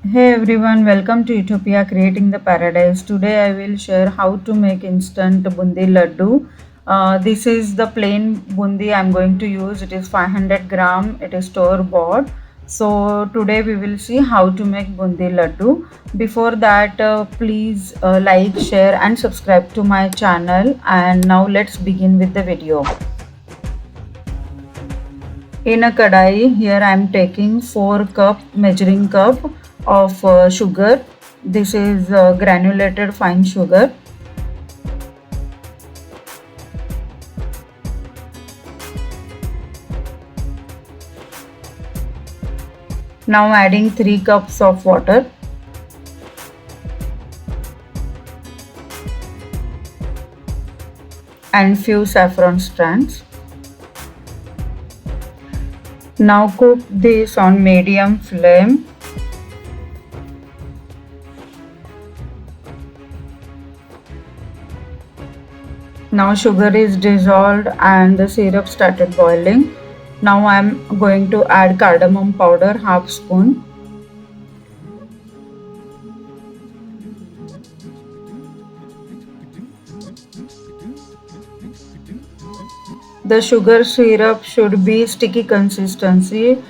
Hey everyone, welcome to Utopia Creating the Paradise. Today I will share how to make instant bundi laddu. This is the plain bundi I'm going to use. It is 500 gram. It is store bought. So today we will see how to make bundi laddu. Before that, please like, share and subscribe to my channel. And now let's begin with the video. In a kadai, here I am taking 4 cup measuring cup of sugar. This is granulated fine sugar. Now adding 3 cups of water and few saffron strands. Now cook this on medium flame. Now sugar is dissolved and the syrup started boiling. Now I am going to add cardamom powder half spoon. The sugar syrup should be sticky consistency.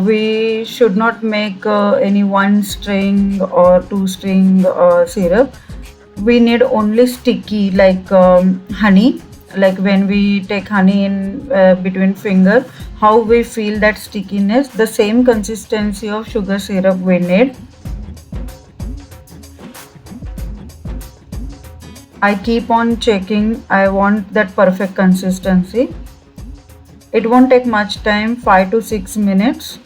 We should not make any one string or two string syrup. We need only sticky like honey, like when we take honey in between finger, how we feel that stickiness, the same consistency of sugar syrup we need. I keep on checking. I want that perfect consistency. It won't take much time, 5 to 6 minutes.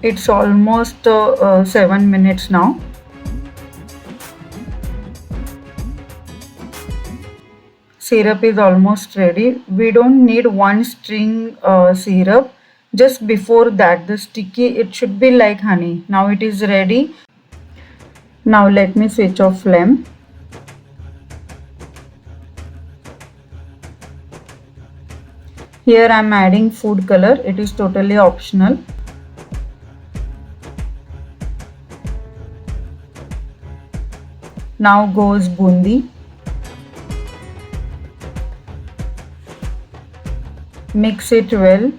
It's almost 7 minutes now. Syrup is almost ready. We don't need one string syrup. Just before that, the sticky, it should be like honey. Now it is ready. Now let me switch off flame. Here I am adding food color. It is totally optional. Now goes bundi. Mix it well.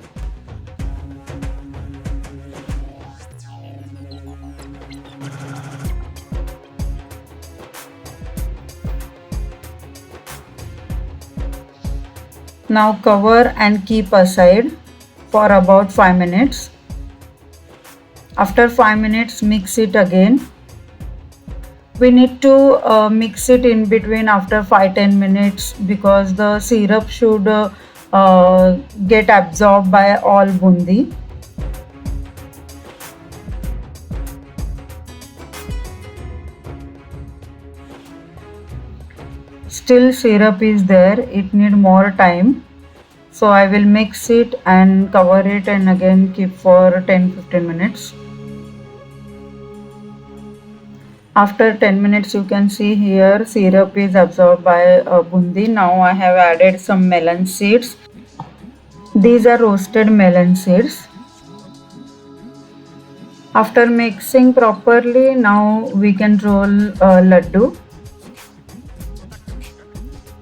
Now cover and keep aside for about 5 minutes. After 5 minutes, mix it again. We need to mix it in between after 5-10 minutes because the syrup should get absorbed by all bundi. Still syrup is there, it need more time. So I will mix it and cover it and again keep for 10-15 minutes. After 10 minutes you can see here syrup is absorbed by bundi. Now I have added some melon seeds. These are roasted melon seeds. After mixing properly, now we can roll laddu.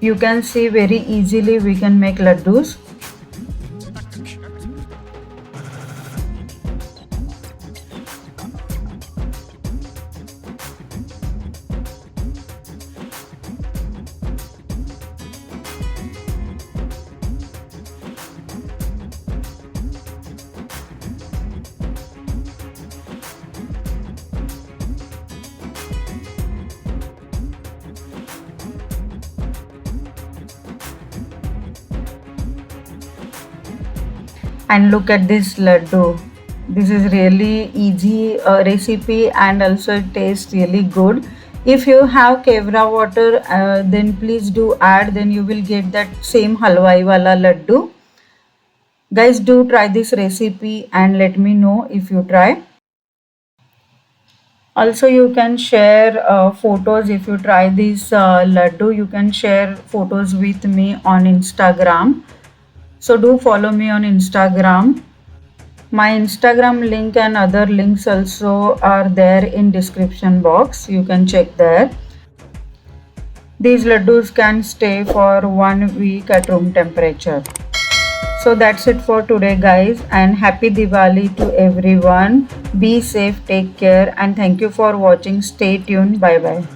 You can see very easily we can make laddus. And look at this laddu. This is really easy recipe and also it tastes really good. If you have kevra water, then please do add, then you will get that same halwai wala laddu. Guys, do try this recipe and let me know if you try. Also, you can share photos if you try this laddu. You can share photos with me on Instagram. So do follow me on Instagram. My Instagram link and other links also are there in description box. You can check there. These laddus can stay for 1 week at room temperature. So that's it for today, guys, and happy Diwali to everyone. Be safe, take care, and thank you for watching. Stay tuned. Bye bye.